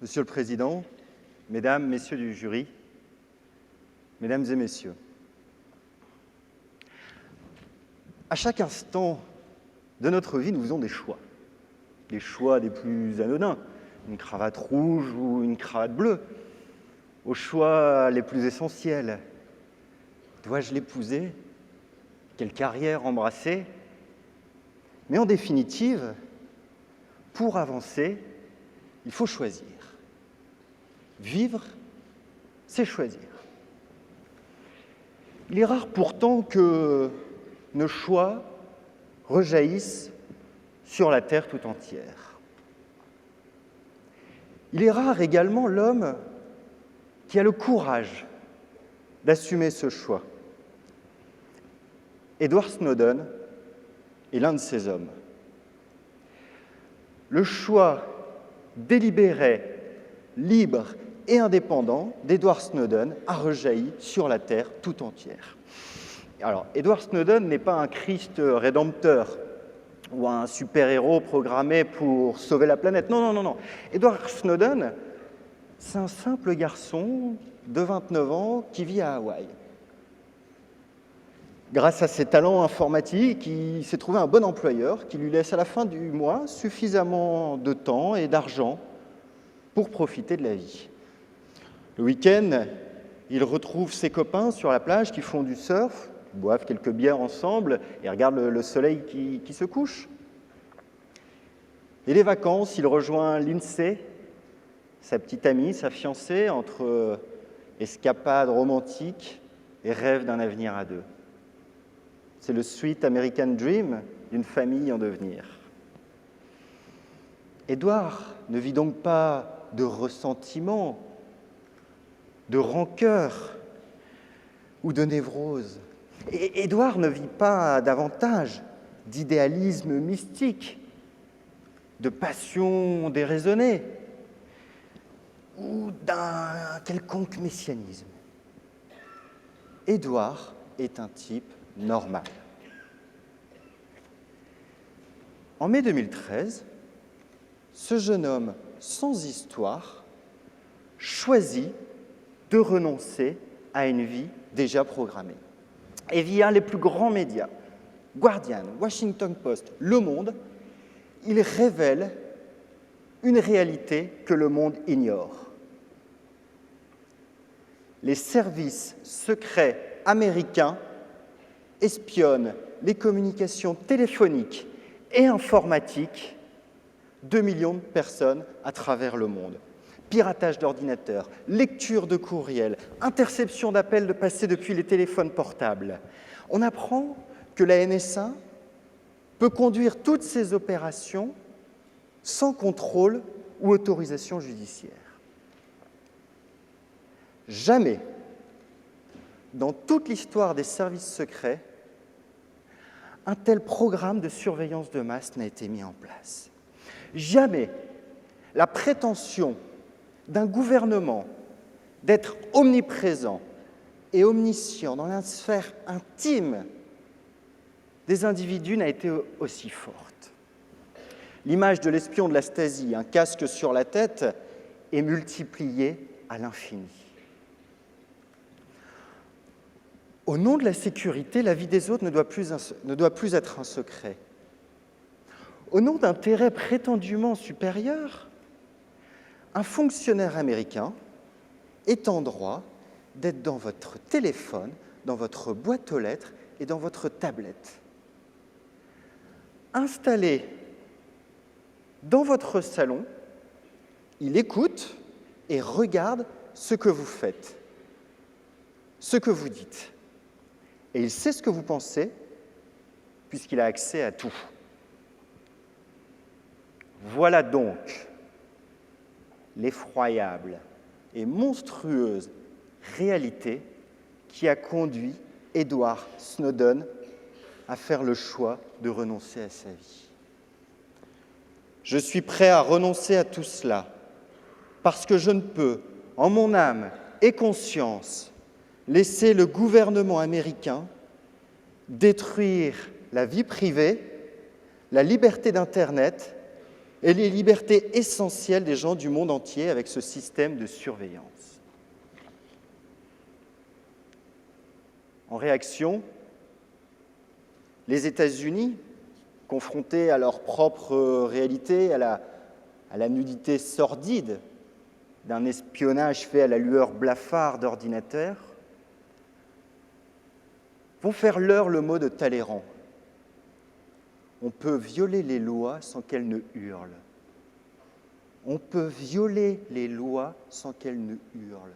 Monsieur le Président, Mesdames, Messieurs du jury, Mesdames et Messieurs, à chaque instant de notre vie, nous faisons des choix des plus anodins, une cravate rouge ou une cravate bleue, aux choix les plus essentiels. Dois-je l'épouser? Quelle carrière embrasser? Mais en définitive, pour avancer, il faut choisir. Vivre, c'est choisir. Il est rare pourtant que nos choix rejaillissent sur la terre tout entière. Il est rare également l'homme qui a le courage d'assumer ce choix. Edward Snowden est l'un de ces hommes. Le choix délibéré, libre et indépendant d'Edward Snowden a rejailli sur la terre tout entière. Alors, Edward Snowden n'est pas un Christ rédempteur ou un super-héros programmé pour sauver la planète. Non. Edward Snowden, c'est un simple garçon de 29 ans qui vit à Hawaï. Grâce à ses talents informatiques, il s'est trouvé un bon employeur qui lui laisse à la fin du mois suffisamment de temps et d'argent pour profiter de la vie. Le week-end, il retrouve ses copains sur la plage qui font du surf, boivent quelques bières ensemble et regardent le soleil qui se couche. Et les vacances, il rejoint Lindsay, sa petite amie, sa fiancée, entre escapades romantiques et rêves d'un avenir à deux. C'est le sweet American Dream d'une famille en devenir. Édouard ne vit donc pas de ressentiment, de rancœur ou de névrose. Et Édouard ne vit pas davantage d'idéalisme mystique, de passion déraisonnée ou d'un quelconque messianisme. Édouard est un type normal. En mai 2013, ce jeune homme sans histoire choisit de renoncer à une vie déjà programmée. Et via les plus grands médias, Guardian, Washington Post, Le Monde, il révèle une réalité que le monde ignore. Les services secrets américains espionnent les communications téléphoniques et informatiques de millions de personnes à travers le monde. Piratage d'ordinateurs, lecture de courriels, interception d'appels passés depuis les téléphones portables. On apprend que la NSA peut conduire toutes ces opérations sans contrôle ou autorisation judiciaire. Jamais, dans toute l'histoire des services secrets, un tel programme de surveillance de masse n'a été mis en place. Jamais la prétention d'un gouvernement d'être omniprésent et omniscient dans la sphère intime des individus n'a été aussi forte. L'image de l'espion de la Stasi, un casque sur la tête, est multipliée à l'infini. Au nom de la sécurité, la vie des autres ne doit plus être un secret. Au nom d'intérêts prétendument supérieurs, un fonctionnaire américain est en droit d'être dans votre téléphone, dans votre boîte aux lettres et dans votre tablette. Installé dans votre salon, il écoute et regarde ce que vous faites, ce que vous dites. Et il sait ce que vous pensez, puisqu'il a accès à tout. Voilà donc l'effroyable et monstrueuse réalité qui a conduit Edward Snowden à faire le choix de renoncer à sa vie. Je suis prêt à renoncer à tout cela parce que je ne peux, en mon âme et conscience, laisser le gouvernement américain détruire la vie privée, la liberté d'Internet et les libertés essentielles des gens du monde entier avec ce système de surveillance. En réaction, les États-Unis, confrontés à leur propre réalité, à la nudité sordide d'un espionnage fait à la lueur blafarde d'ordinateur, vont faire leur le mot de Talleyrand. On peut violer les lois sans qu'elles ne hurlent. On peut violer les lois sans qu'elles ne hurlent.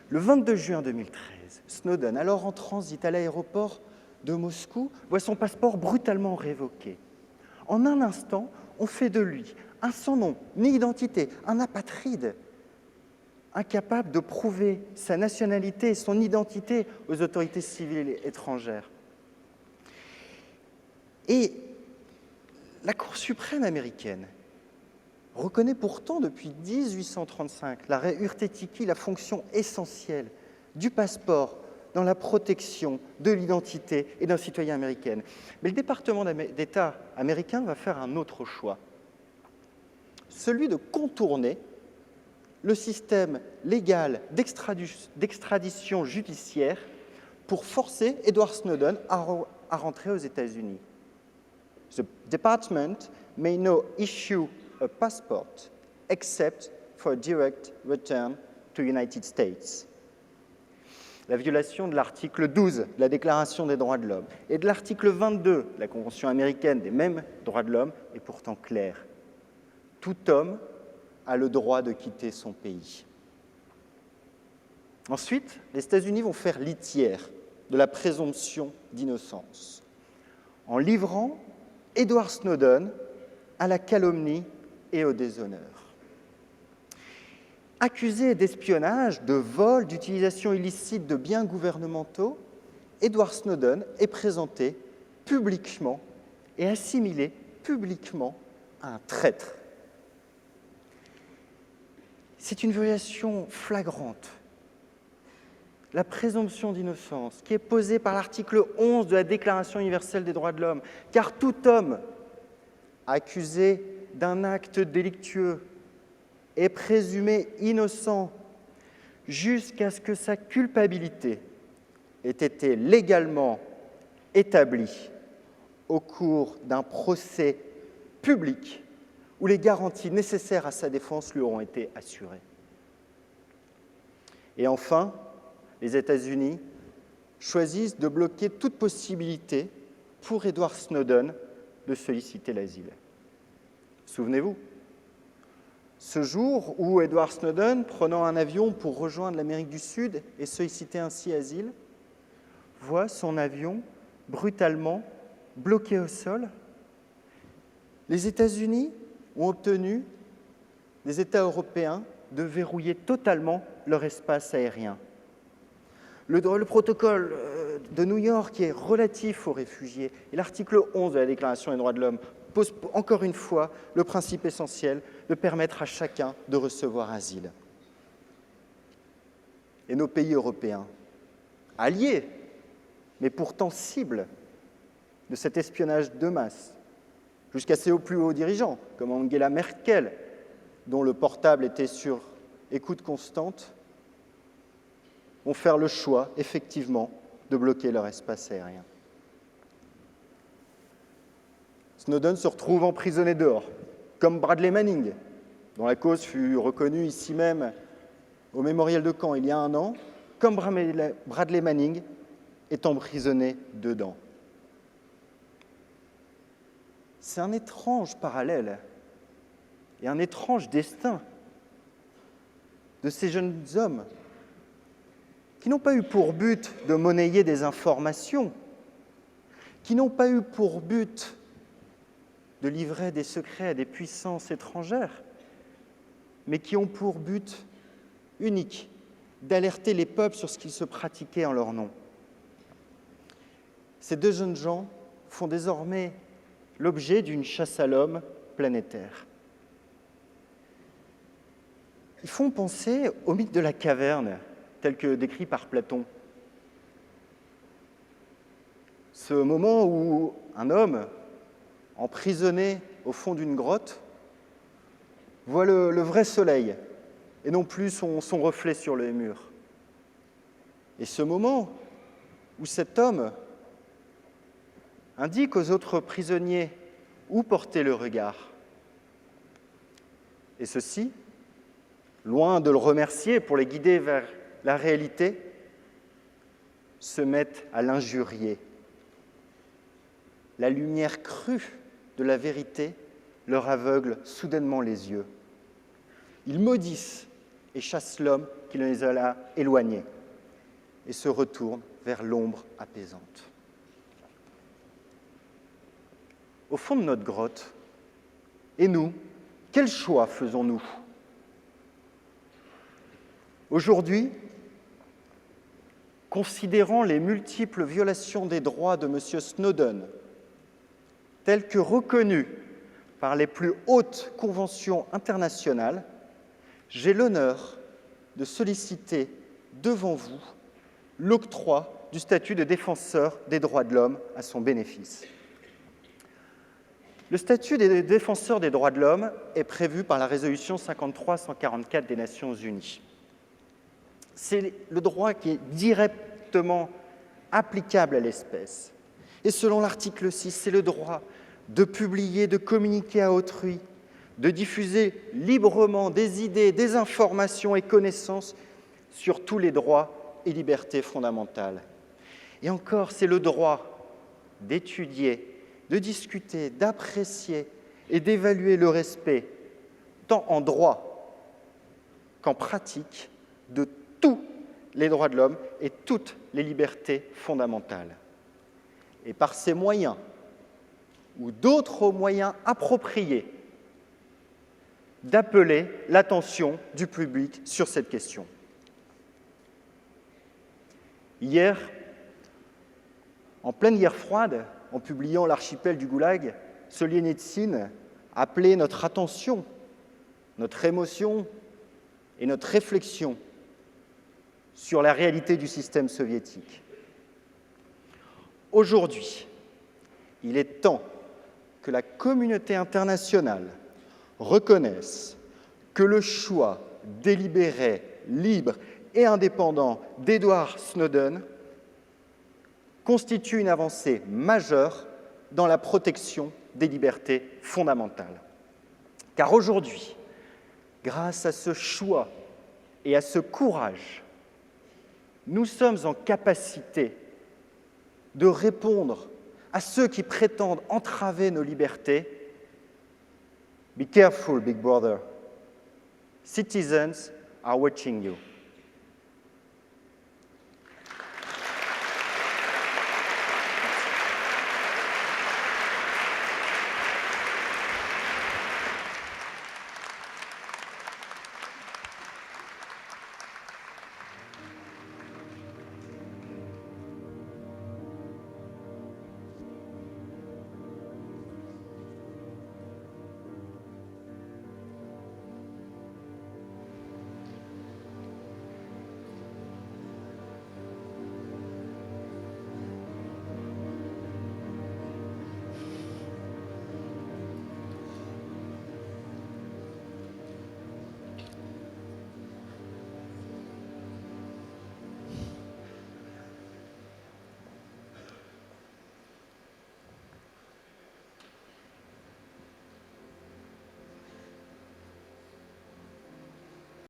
Le 22 juin 2013, Snowden, alors en transit à l'aéroport de Moscou, voit son passeport brutalement révoqué. En un instant, on fait de lui un sans nom, ni identité, un apatride, incapable de prouver sa nationalité et son identité aux autorités civiles et étrangères. Et la Cour suprême américaine reconnaît pourtant depuis 1835 l'arrêt Urtetiki la fonction essentielle du passeport dans la protection de l'identité et d'un citoyen américain. Mais le département d'État américain va faire un autre choix, celui de contourner le système légal d'extradition judiciaire pour forcer Edward Snowden à rentrer aux États-Unis. The department may not issue a passport except for a direct return to the United States. La violation de l'article 12 de la Déclaration des droits de l'homme et de l'article 22 de la Convention américaine des mêmes droits de l'homme est pourtant claire. Tout homme a le droit de quitter son pays. Ensuite, les États-Unis vont faire litière de la présomption d'innocence en livrant Edward Snowden à la calomnie et au déshonneur. Accusé d'espionnage, de vol, d'utilisation illicite de biens gouvernementaux, Edward Snowden est présenté publiquement et assimilé publiquement à un traître. C'est une violation flagrante. La présomption d'innocence qui est posée par l'article 11 de la Déclaration universelle des droits de l'homme, car tout homme accusé d'un acte délictueux est présumé innocent jusqu'à ce que sa culpabilité ait été légalement établie au cours d'un procès public où les garanties nécessaires à sa défense lui auront été assurées. Et enfin, les États-Unis choisissent de bloquer toute possibilité pour Edward Snowden de solliciter l'asile. Souvenez-vous, ce jour où Edward Snowden, prenant un avion pour rejoindre l'Amérique du Sud et solliciter ainsi asile, voit son avion brutalement bloqué au sol, les États-Unis ont obtenu des États européens de verrouiller totalement leur espace aérien. Le protocole de New York qui est relatif aux réfugiés et l'article 11 de la Déclaration des droits de l'homme pose encore une fois le principe essentiel de permettre à chacun de recevoir asile. Et nos pays européens, alliés, mais pourtant cibles de cet espionnage de masse, jusqu'à ses plus hauts dirigeants, comme Angela Merkel, dont le portable était sur écoute constante, vont faire le choix, effectivement, de bloquer leur espace aérien. Snowden se retrouve emprisonné dehors, comme Bradley Manning, dont la cause fut reconnue ici même au mémorial de Caen il y a 1 an, comme Bradley Manning est emprisonné dedans. C'est un étrange parallèle et un étrange destin de ces jeunes hommes qui n'ont pas eu pour but de monnayer des informations, qui n'ont pas eu pour but de livrer des secrets à des puissances étrangères, mais qui ont pour but unique d'alerter les peuples sur ce qu'il se pratiquait en leur nom. Ces 2 jeunes gens font désormais l'objet d'une chasse à l'homme planétaire. Ils font penser au mythe de la caverne, tel que décrit par Platon. Ce moment où un homme, emprisonné au fond d'une grotte, voit le vrai soleil et non plus son reflet sur les murs. Et ce moment où cet homme indique aux autres prisonniers où porter le regard. Et ceux-ci, loin de le remercier pour les guider vers la réalité, se mettent à l'injurier. La lumière crue de la vérité leur aveugle soudainement les yeux. Ils maudissent et chassent l'homme qui les a éloignés et se retournent vers l'ombre apaisante. Au fond de notre grotte, et nous, quel choix faisons-nous ? Aujourd'hui, considérant les multiples violations des droits de M. Snowden, telles que reconnues par les plus hautes conventions internationales, j'ai l'honneur de solliciter devant vous l'octroi du statut de défenseur des droits de l'homme à son bénéfice. Le statut des défenseurs des droits de l'homme est prévu par la résolution 53-144 des Nations Unies. C'est le droit qui est directement applicable à l'espèce. Et selon l'article 6, c'est le droit de publier, de communiquer à autrui, de diffuser librement des idées, des informations et connaissances sur tous les droits et libertés fondamentales. Et encore, c'est le droit d'étudier, de discuter, d'apprécier et d'évaluer le respect, tant en droit qu'en pratique, de tous les droits de l'homme et toutes les libertés fondamentales. Et par ces moyens, ou d'autres moyens appropriés, d'appeler l'attention du public sur cette question. Hier, en pleine guerre froide, en publiant L'archipel du Goulag, Solzhenitsyn appelait notre attention, notre émotion et notre réflexion sur la réalité du système soviétique. Aujourd'hui, il est temps que la communauté internationale reconnaisse que le choix délibéré, libre et indépendant d'Edward Snowden constitue une avancée majeure dans la protection des libertés fondamentales. Car aujourd'hui, grâce à ce choix et à ce courage, nous sommes en capacité de répondre à ceux qui prétendent entraver nos libertés. Be careful, Big Brother. Citizens are watching you.